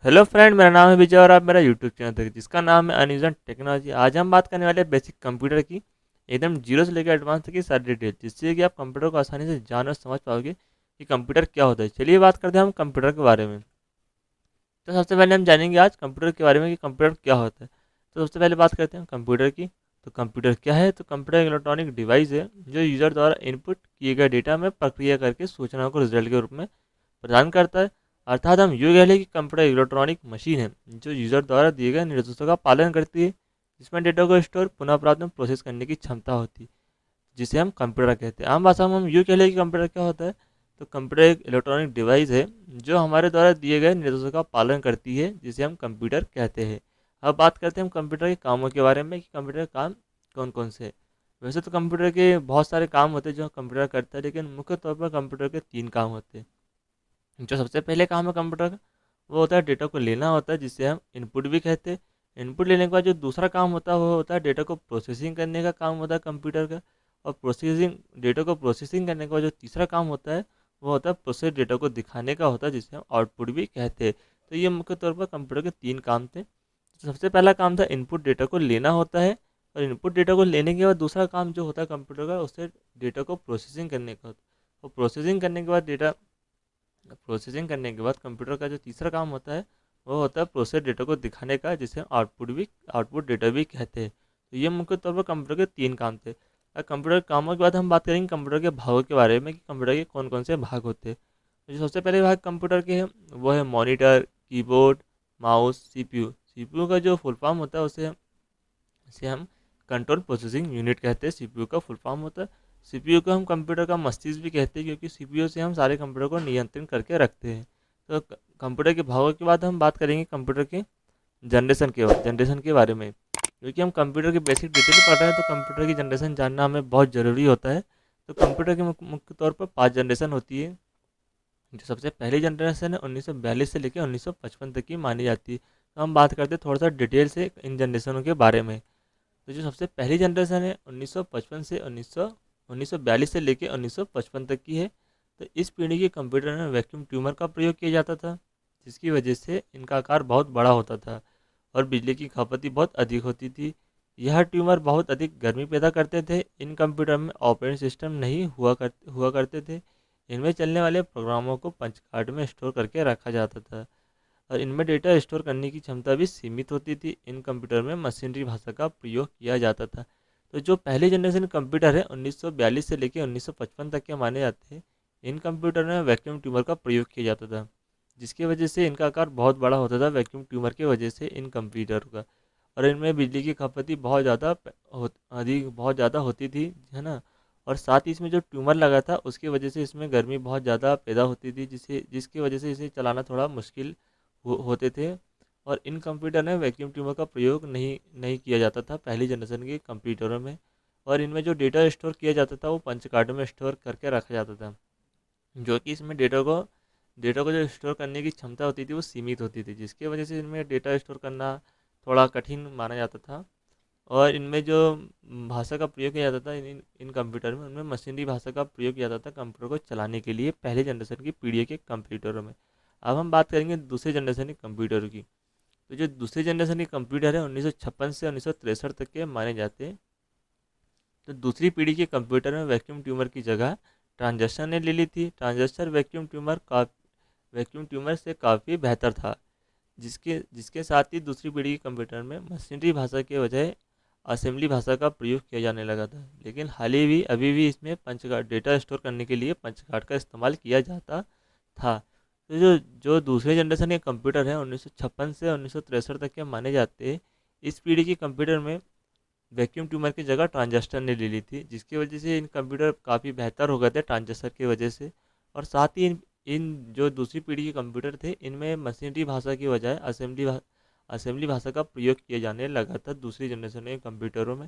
Hello friend, मेरा नाम है विजय और आप मेरा यूट्यूब चैनल देख जिसका नाम है अनयूजन टेक्नोलॉजी। आज हम बात करने वाले हैं बेसिक कंप्यूटर की, एकदम जीरो से लेकर एडवांस तक की सारी डिटेल, जिससे कि आप कंप्यूटर को आसानी से जान और समझ पाओगे कि कंप्यूटर क्या होता है। चलिए बात करते हैं हम कंप्यूटर के बारे में। तो सबसे पहले हम जानेंगे आज कंप्यूटर के बारे में कि कंप्यूटर क्या होता है। तो सबसे पहले बात करते हैं कंप्यूटर की। तो कंप्यूटर क्या है? तो कंप्यूटर एक इलेक्ट्रॉनिक डिवाइस है जो यूजर द्वारा इनपुट किए गए डेटा में प्रक्रिया करके सूचनाओं को रिजल्ट के रूप में प्रदान करता है। अर्थात हम यूँ कह लें कि कंप्यूटर इलेक्ट्रॉनिक मशीन है जो यूजर द्वारा दिए गए निर्देशों का पालन करती है, जिसमें डेटा को स्टोर पुनः प्राप्त में प्रोसेस करने की क्षमता होती है, जिसे हम कंप्यूटर कहते हैं। आम भाषा में हम यूँ कह लें कि कंप्यूटर क्या होता है। तो कंप्यूटर एक इलेक्ट्रॉनिक डिवाइस है जो हमारे द्वारा दिए गए निर्देशों का पालन करती है, जिसे हम कंप्यूटर कहते हैं। अब बात करते हैं हम कंप्यूटर के कामों के बारे में कि कंप्यूटर के काम कौन कौन से हैं। वैसे तो कंप्यूटर के बहुत सारे काम होते हैं जो कंप्यूटर करता है, लेकिन मुख्य तौर पर कंप्यूटर के 3 काम होते हैं। जो सबसे पहले काम है कंप्यूटर का, वो होता है डेटा को लेना होता है, जिसे हम इनपुट भी कहते हैं। इनपुट लेने के बाद जो दूसरा काम होता है वो होता है डेटा को प्रोसेसिंग करने का काम होता है कंप्यूटर का। और प्रोसेसिंग डेटा को प्रोसेसिंग करने के बाद जो तीसरा काम होता है वो होता है प्रोसेस डेटा को दिखाने का होता है, जिसे हम आउटपुट भी कहते हैं। तो ये मुख्य तौर पर कंप्यूटर के 3 काम थे। तो सबसे पहला काम था इनपुट डेटा को लेना होता है, और इनपुट डेटा को लेने के बाद दूसरा काम जो होता है कंप्यूटर का, उससे डेटा को प्रोसेसिंग करने का होता है। और प्रोसेसिंग करने के बाद कंप्यूटर का जो तीसरा काम होता है वो होता है प्रोसेस डेटा को दिखाने का, जिसे हम आउटपुट डेटा भी कहते हैं। तो ये मुख्य तौर पर कंप्यूटर के 3 काम थे। अब कंप्यूटर के कामों के बाद हम बात करेंगे कंप्यूटर के भागों के बारे में कि कंप्यूटर के कौन कौन से भाग होते हैं। तो जो सबसे पहले भाग कंप्यूटर के हैं वो है monitor, keyboard, mouse, CPU. CPU का जो फुल फॉर्म होता है उसे हम कंट्रोल प्रोसेसिंग यूनिट कहते हैं। सीपीयू का फुल फॉर्म होता है। सीपीयू को हम कंप्यूटर का मस्तिष्क भी कहते हैं, क्योंकि सीपीयू से हम सारे कंप्यूटर को नियंत्रण करके रखते हैं। तो कंप्यूटर के भागों के बाद हम बात करेंगे कंप्यूटर के जनरेशन के बारे में। क्योंकि हम कंप्यूटर की बेसिक डिटेल पढ़ रहे हैं तो कंप्यूटर की जनरेशन जानना हमें बहुत ज़रूरी होता है। तो कंप्यूटर की मुख्य तौर पर 5 जनरेशन होती है। जो सबसे पहली जनरेशन है 1942 से लेकर 1955 तक की मानी जाती है। तो हम बात करते हैं थोड़ा सा डिटेल से इन जनरेशनों के बारे में। तो जो सबसे पहली जनरेशन है 1955 से 1942 से लेकर 1955 तक की है। तो इस पीढ़ी के कंप्यूटर में वैक्यूम ट्यूमर का प्रयोग किया जाता था, जिसकी वजह से इनका आकार बहुत बड़ा होता था और बिजली की खपत भी बहुत अधिक होती थी। यह ट्यूमर बहुत अधिक गर्मी पैदा करते थे। इन कंप्यूटर में ऑपरेटिंग सिस्टम नहीं हुआ करते थे। इनमें चलने वाले प्रोग्रामों को पंच कार्ड में स्टोर करके रखा जाता था, और इनमें डेटा स्टोर करने की क्षमता भी सीमित होती थी। इन कंप्यूटर में मशीनरी भाषा का प्रयोग किया जाता था। तो जो पहले जनरेशन कंप्यूटर है 1942 से लेकर 1955 तक के माने जाते हैं, इन कंप्यूटर में वैक्यूम ट्यूमर का प्रयोग किया जाता था, जिसकी वजह से इनका आकार बहुत बड़ा होता था वैक्यूम ट्यूमर की वजह से इन कंप्यूटर का। और इनमें बिजली की खपत भी बहुत ज़्यादा होती थी, है ना। और साथ ही इसमें जो ट्यूमर लगा था उसकी वजह से इसमें गर्मी बहुत ज़्यादा पैदा होती थी, जिसकी वजह से इसे चलाना थोड़ा मुश्किल होते थे। और इन कंप्यूटर में वैक्यूम ट्यूमर का प्रयोग नहीं नहीं किया जाता था पहली जनरेशन के कंप्यूटरों में। और इनमें जो डेटा स्टोर किया जाता था वो पंच कार्ड में स्टोर करके रखा जाता था, जो कि इसमें डेटा को जो स्टोर करने की क्षमता होती थी वो सीमित होती थी, जिसकी वजह से इनमें डेटा स्टोर करना थोड़ा कठिन माना जाता था। और इनमें जो भाषा का प्रयोग किया जाता था इन कंप्यूटर में, उनमें मशीनरी भाषा का प्रयोग किया जाता था कंप्यूटर को चलाने के लिए पहले जनरेशन की पीढ़ी के कंप्यूटरों में। अब हम बात करेंगे दूसरे जनरेशन के कंप्यूटर की। तो जो दूसरी जनरेशन के कंप्यूटर है 1956 से 1963 तक के माने जाते हैं। तो दूसरी पीढ़ी के कंप्यूटर में वैक्यूम ट्यूमर की जगह ट्रांजिस्टर ने ले ली थी। ट्रांजिस्टर वैक्यूम ट्यूमर से काफ़ी बेहतर था, जिसके जिसके साथ ही दूसरी पीढ़ी के कंप्यूटर में मशीनरी भाषा के बजाय असेंबली भाषा का प्रयोग किया जाने लगा था। लेकिन अभी भी इसमें पंच कार्ड डेटा स्टोर करने के लिए पंच कार्ड का इस्तेमाल किया जाता था। तो जो जो दूसरे जनरेशन के कंप्यूटर हैं 1956 से 1963 तक के माने जाते हैं, इस पीढ़ी के कंप्यूटर में वैक्यूम ट्यूमर की जगह ट्रांजिस्टर ने ले ली थी, जिसकी वजह से इन कंप्यूटर काफ़ी बेहतर हो गए थे ट्रांजिस्टर की वजह से। और साथ ही इन जो दूसरी पीढ़ी के कंप्यूटर थे इनमें मशीनरी भाषा की बजाय असेंबली भाषा का प्रयोग किया जाने लगा था दूसरी जनरेशन के कंप्यूटरों में।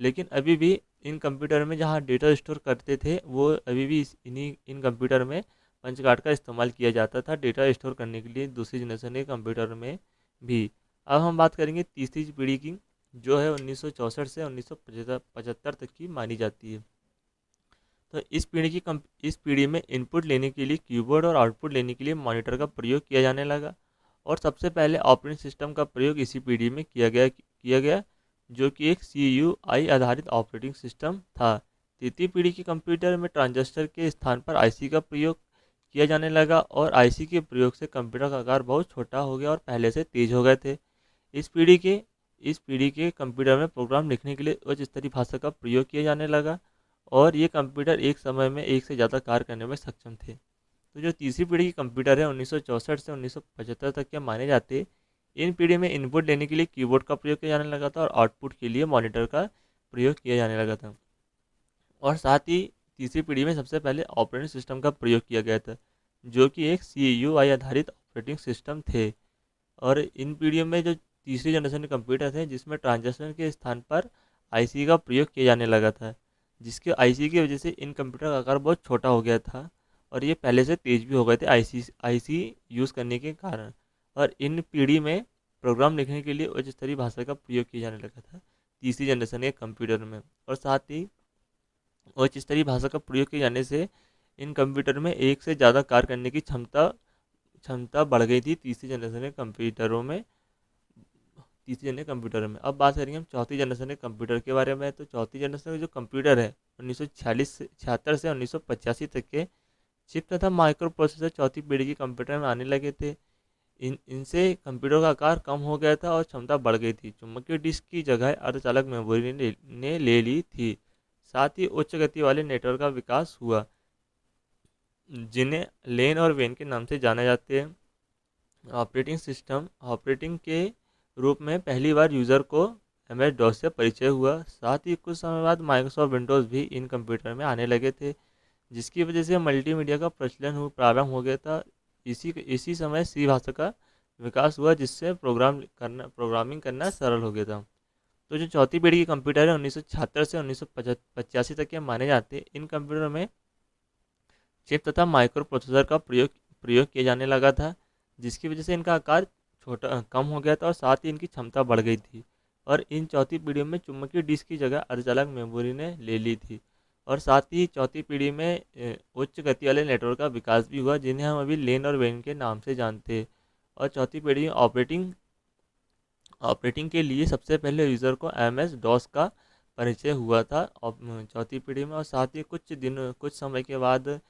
लेकिन अभी भी इन कंप्यूटर में जहाँ डेटा स्टोर करते थे वो अभी भी इन कंप्यूटर में पंच कार्ड का इस्तेमाल किया जाता था डेटा स्टोर करने के लिए दूसरी जनरेशन के कंप्यूटर में भी। अब हम बात करेंगे तीसरी पीढ़ी की, जो है 1964 से 1975 तक की मानी जाती है। तो इस पीढ़ी में इनपुट लेने के लिए कीबोर्ड और आउटपुट लेने के लिए मॉनिटर का प्रयोग किया जाने लगा। और सबसे पहले ऑपरेटिंग सिस्टम का प्रयोग इसी पीढ़ी में किया गया जो कि एक CUI आधारित ऑपरेटिंग सिस्टम था। तृतीय पीढ़ी के कंप्यूटर में ट्रांजिस्टर के स्थान पर IC का प्रयोग किया जाने लगा और IC के प्रयोग से कंप्यूटर का आकार बहुत छोटा हो गया और पहले से तेज हो गए थे। इस पीढ़ी के इस पीढ़ी के कंप्यूटर में प्रोग्राम लिखने के लिए उच्च स्तरीय भाषा का प्रयोग किया जाने लगा और ये कंप्यूटर एक समय में एक से ज़्यादा कार्य करने में सक्षम थे। तो जो तीसरी पीढ़ी के कंप्यूटर है 1964 से 1975 तक के माने जाते हैं। इन पीढ़ी में इनपुट लेने के लिए कीबोर्ड का प्रयोग किया जाने लगा था और आउटपुट के लिए मॉनिटर का प्रयोग किया जाने लगा था। और साथ ही तीसरी पीढ़ी में सबसे पहले ऑपरेटिंग सिस्टम का प्रयोग किया गया था जो कि एक CUI आधारित ऑपरेटिंग सिस्टम थे। और इन पीढ़ियों में जो तीसरी जनरेशन के कंप्यूटर थे जिसमें ट्रांजिस्टर के स्थान पर IC का प्रयोग किया जाने लगा था, जिसके IC की वजह से इन कंप्यूटर का आकार बहुत छोटा हो गया था और ये पहले से तेज भी हो गए थे IC यूज़ करने के कारण। और इन पीढ़ी में प्रोग्राम लिखने के लिए उच्च स्तरीय भाषा का प्रयोग किया जाने लगा था तीसरी जनरेशन के कंप्यूटर में। और साथ ही उच्च स्तरीय भाषा का प्रयोग किए जाने से इन कंप्यूटर में एक से ज़्यादा कार्य करने की क्षमता क्षमता बढ़ गई थी तीसरी जनरेशन के कंप्यूटर में। अब बात करेंगे हम चौथी जनरेशन के कंप्यूटर के बारे में। तो चौथी जनरेशन के जो कंप्यूटर है 1976 से 1985 तक के चिप तथा माइक्रो प्रोसेसर चौथी पीढ़ी के कंप्यूटर में आने लगे थे। इनसे कंप्यूटर का आकार कम हो गया था और क्षमता बढ़ गई थी। चुंबकीय डिस्क की जगह अर्धचालक मेमोरी ने ले ली थी। साथ ही उच्च गति वाले नेटवर्क का विकास हुआ जिन्हें लेन और वेन के नाम से जाने जाते हैं। ऑपरेटिंग के रूप में पहली बार यूज़र को MS-DOS से परिचय हुआ। साथ ही कुछ समय बाद माइक्रोसॉफ्ट विंडोज़ भी इन कंप्यूटर में आने लगे थे, जिसकी वजह से मल्टीमीडिया का प्रचलन प्रारंभ हो गया था। इसी समय C भाषा का विकास हुआ जिससे प्रोग्रामिंग करना सरल हो गया था। तो जो चौथी पीढ़ी के कंप्यूटर है 1976 से 1985 तक के माने जाते हैं। इन कंप्यूटरों में चिप तथा माइक्रो प्रोसेसर का प्रयोग किया जाने लगा था, जिसकी वजह से इनका आकार कम हो गया था और साथ ही इनकी क्षमता बढ़ गई थी। और इन चौथी पीढ़ी में चुंबकीय डिस्क की जगह अर्धचालक मेमोरी ने ले ली थी। और साथ ही चौथी पीढ़ी में उच्च गति वाले नेटवर्क का विकास भी हुआ जिन्हें हम अभी लेन और वेन के नाम से जानते हैं। और चौथी पीढ़ी में ऑपरेटिंग के लिए सबसे पहले यूज़र को MS-DOS का परिचय हुआ था चौथी पीढ़ी में। और साथ ही कुछ समय के बाद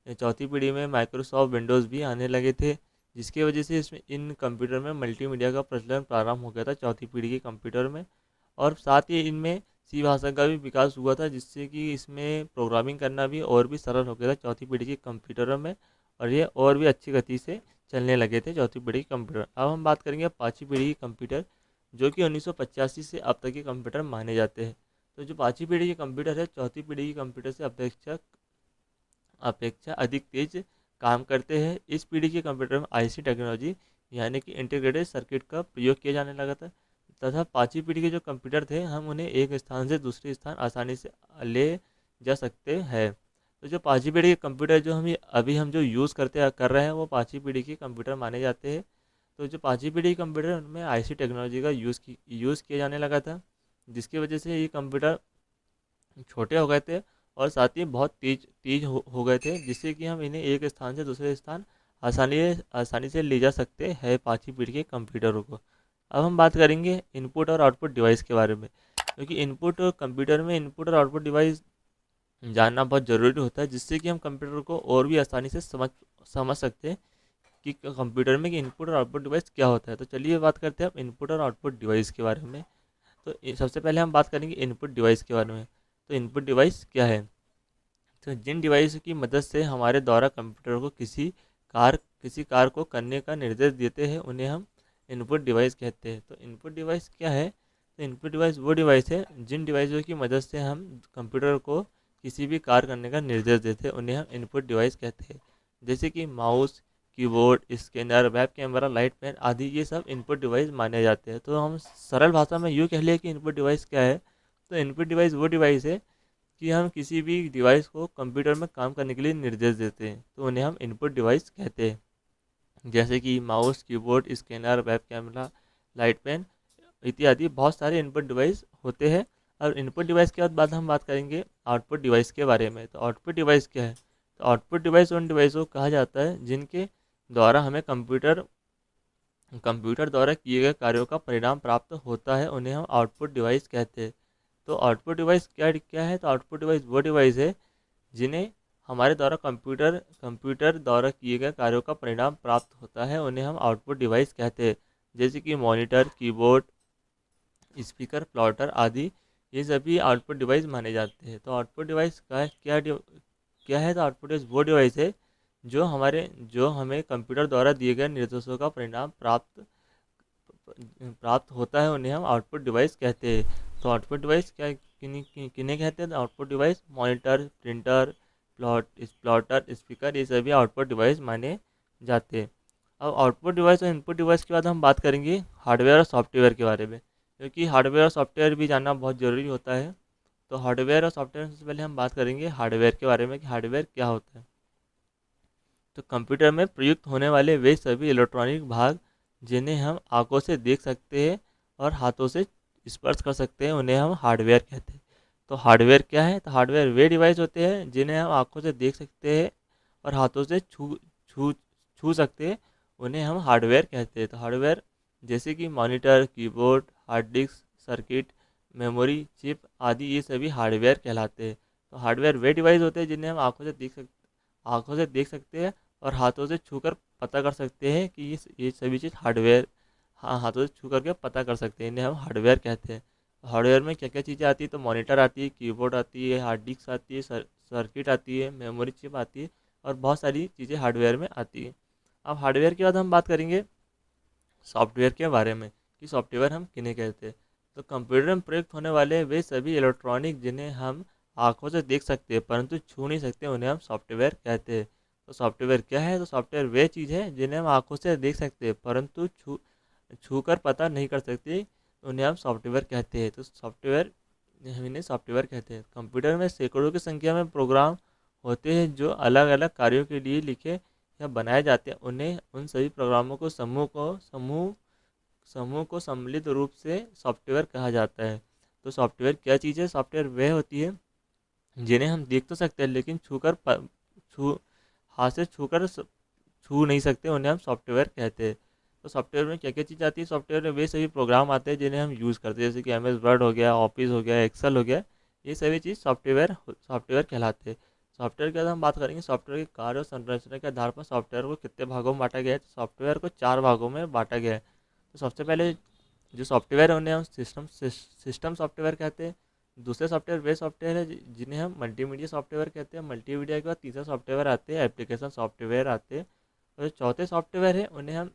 चौथी पीढ़ी में माइक्रोसॉफ्ट विंडोज़ भी आने लगे थे, जिसकी वजह से इन कंप्यूटर में मल्टीमीडिया का प्रचलन प्रारंभ हो गया था चौथी पीढ़ी के कंप्यूटर में। और साथ ही इनमें C भाषा का भी विकास हुआ था, जिससे कि इसमें प्रोग्रामिंग करना भी और भी सरल हो गया था चौथी पीढ़ी के कंप्यूटरों में और ये और भी अच्छी गति से चलने लगे थे चौथी पीढ़ी के कंप्यूटर। अब हम बात करेंगे पाँचवीं पीढ़ी के कंप्यूटर जो कि 1985 से अब तक के कंप्यूटर माने जाते हैं। तो जो पाँचवीं पीढ़ी के कंप्यूटर है चौथी पीढ़ी के कंप्यूटर से अपेक्षा अधिक तेज काम करते हैं। इस पीढ़ी के कंप्यूटर में IC टेक्नोलॉजी यानी कि इंटीग्रेटेड सर्किट का प्रयोग किया जाने लगा था तथा पाँचवीं पीढ़ी के जो कंप्यूटर थे हम उन्हें एक स्थान से दूसरे स्थान आसानी से ले जा सकते हैं। तो जो पाँचवीं पीढ़ी के कंप्यूटर जो हम जो यूज़ कर रहे हैं वो पाँचवीं पीढ़ी के कंप्यूटर माने जाते हैं। तो जो पाँचवीं पीढ़ी के कंप्यूटर उनमें IC टेक्नोलॉजी का यूज़ किया जाने लगा था, जिसकी वजह से ये कंप्यूटर छोटे हो गए थे और साथ ही बहुत तेज हो गए थे, जिससे कि हम इन्हें एक स्थान से दूसरे स्थान आसानी से ले जा सकते हैं पाँचवीं पीढ़ी के कंप्यूटरों को। अब हम बात करेंगे इनपुट और आउटपुट डिवाइस के बारे में, क्योंकि कंप्यूटर में इनपुट और आउटपुट डिवाइस जानना बहुत ज़रूरी होता है, जिससे कि हम कंप्यूटर को और भी आसानी से समझ सकते हैं कि कंप्यूटर में कि इनपुट और आउटपुट डिवाइस क्या होता है। तो चलिए बात करते हैं हम इनपुट और आउटपुट डिवाइस के बारे में। तो सबसे पहले हम बात करेंगे इनपुट डिवाइस के बारे में। तो इनपुट डिवाइस क्या है? तो जिन डिवाइस की मदद से हमारे द्वारा कंप्यूटर को किसी कार्य को करने का निर्देश देते हैं उन्हें हम इनपुट डिवाइस कहते हैं। तो इनपुट डिवाइस क्या है? तो इनपुट डिवाइस वो डिवाइस है जिन डिवाइसों की मदद से हम कंप्यूटर को किसी भी कार्य करने का निर्देश देते हैं उन्हें हम इनपुट डिवाइस कहते हैं। जैसे कि mouse, keyboard, scanner, web camera, light pen आदि ये सब इनपुट डिवाइस माने जाते हैं। तो हम सरल भाषा में यूँ कह लिए कि इनपुट डिवाइस क्या है? तो इनपुट डिवाइस वो डिवाइस है कि हम किसी भी डिवाइस को कंप्यूटर में काम करने के लिए निर्देश देते हैं तो उन्हें हम इनपुट डिवाइस कहते हैं। जैसे कि mouse, keyboard, scanner, web camera, light pen इत्यादि बहुत सारे इनपुट डिवाइस होते हैं। और इनपुट डिवाइस के बाद हम बात करेंगे आउटपुट डिवाइस के बारे में। तो आउटपुट डिवाइस क्या है? तो आउटपुट डिवाइस उन डिवाइस को कहा जाता है जिनके द्वारा हमें कंप्यूटर कंप्यूटर द्वारा किए गए कार्यों का परिणाम प्राप्त होता है, उन्हें हम आउटपुट डिवाइस कहते हैं। तो आउटपुट डिवाइस क्या क्या है? तो आउटपुट डिवाइस वो डिवाइस है जिन्हें हमारे द्वारा कंप्यूटर कंप्यूटर द्वारा किए गए कार्यों का परिणाम प्राप्त होता है, उन्हें हम आउटपुट डिवाइस कहते हैं। जैसे कि मॉनिटर, कीबोर्ड, स्पीकर, प्लॉटर आदि, ये सभी आउटपुट डिवाइस माने जाते हैं। तो आउटपुट डिवाइस का क्या है? तो आउटपुट डिवाइस वो डिवाइस है जो हमें कंप्यूटर द्वारा दिए गए निर्देशों का परिणाम प्राप्त होता है, उन्हें हम आउटपुट डिवाइस कहते हैं। तो आउटपुट डिवाइस क्या किन्हें कहते हैं? तो output device monitor, printer, plotter, speaker, ये सभी आउटपुट डिवाइस माने जाते हैं। अब आउटपुट डिवाइस और इनपुट डिवाइस के बाद हम बात करेंगे हार्डवेयर और सॉफ्टवेयर के बारे में, क्योंकि हार्डवेयर और सॉफ्टवेयर भी जानना बहुत ज़रूरी होता है। तो हार्डवेयर और सॉफ्टवेयर से पहले हम बात करेंगे हार्डवेयर के बारे में कि हार्डवेयर क्या होता है। तो कंप्यूटर में प्रयुक्त होने वाले वे सभी इलेक्ट्रॉनिक भाग जिन्हें हम आंखों से देख सकते हैं और हाथों से स्पर्श कर सकते हैं, उन्हें हम हार्डवेयर कहते हैं। तो हार्डवेयर क्या है? तो हार्डवेयर वे डिवाइस होते हैं जिन्हें हम आंखों से देख सकते हैं और हाथों से छू छू छू सकते हैं, उन्हें हम हार्डवेयर कहते हैं। तो हार्डवेयर जैसे कि monitor, keyboard, hard disk, circuit, memory chip आदि, ये सभी हार्डवेयर कहलाते हैं। तो हार्डवेयर वे डिवाइस होते हैं जिन्हें हम आंखों से देख सकते हैं और हाथों से छूकर पता कर सकते हैं कि ये सभी चीज़ हार्डवेयर, हाँ, हाथों से छू करके पता कर सकते हैं, इन्हें हम हार्डवेयर कहते हैं। हार्डवेयर में क्या क्या चीज़ें आती है? तो मॉनिटर आती है, कीबोर्ड आती है, हार्ड डिस्क आती है, सर्किट आती है, मेमोरी चिप आती है और बहुत सारी चीज़ें हार्डवेयर में आती है। अब हार्डवेयर के बाद हम बात करेंगे सॉफ्टवेयर के बारे में कि सॉफ्टवेयर हम किन्हें कहते हैं। तो कंप्यूटर में प्रयुक्त होने वाले वे सभी इलेक्ट्रॉनिक जिन्हें हम आंखों से देख सकते हैं परंतु छू नहीं सकते, उन्हें हम सॉफ्टवेयर कहते हैं। तो सॉफ्टवेयर क्या है? तो सॉफ्टवेयर वे चीज़ है जिन्हें हम आंखों से देख सकते हैं परंतु छू कर पता नहीं कर सकते, उन्हें हम सॉफ्टवेयर कहते हैं। तो सॉफ्टवेयर, हम इन्हें सॉफ्टवेयर कहते हैं। कंप्यूटर में सैकड़ों की संख्या में प्रोग्राम होते हैं जो अलग अलग कार्यों के लिए लिखे या बनाए जाते हैं। उन्हें उन सभी प्रोग्रामों को समूह को सम्मिलित रूप से सॉफ्टवेयर कहा जाता है। तो सॉफ्टवेयर क्या चीज़ है? सॉफ्टवेयर वह होती है जिन्हें हम देख तो सकते हैं लेकिन छू हाथ से छू नहीं सकते, उन्हें हम सॉफ्टवेयर कहते हैं। तो सॉफ्टवेयर में क्या क्या चीज़ आती है? सॉफ्टवेयर में वे सभी प्रोग्राम आते हैं जिन्हें हम यूज़ करते हैं, जैसे कि MS वर्ड हो गया, ऑफिस हो गया, एक्सेल हो गया, ये सभी चीज़ सॉफ्टवेयर कहलाते हैं। सॉफ्टवेयर के बाद हम बात करेंगे सॉफ्टवेयर के कार्य और संरचना के आधार पर सॉफ्टवेयर को कितने भागों में बांटा गया है। तो सॉफ्टवेयर को 4 भागों में बांटा गया है। तो सबसे पहले जो सॉफ्टवेयर है उन्हें हम सिस्टम सॉफ्टवेयर कहते हैं। दूसरे सॉफ्टवेयर वे सॉफ्टवेयर है जिन्हें हम मल्टीमीडिया सॉफ्टवेयर कहते हैं। मल्टीमीडिया के बाद तीसरा सॉफ्टवेयर आते हैं एप्लीकेशन सॉफ्टवेयर आते हैं। और जो चौथे सॉफ्टवेयर है उन्हें हम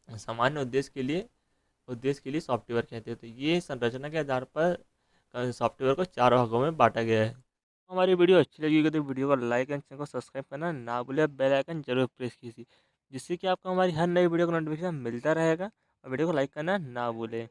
सामान्य उद्देश्य के लिए सॉफ्टवेयर कहते हैं। तो ये संरचना के आधार पर सॉफ्टवेयर को 4 भागों में बांटा गया है। हमारी वीडियो अच्छी लगी होगी तो वीडियो को लाइक एंड चैनल को सब्सक्राइब करना ना भूलें, बेल आइकन जरूर प्रेस कीजिए जिससे कि आपको हमारी हर नई वीडियो का नोटिफिकेशन मिलता रहेगा, और वीडियो को लाइक करना ना भूलें।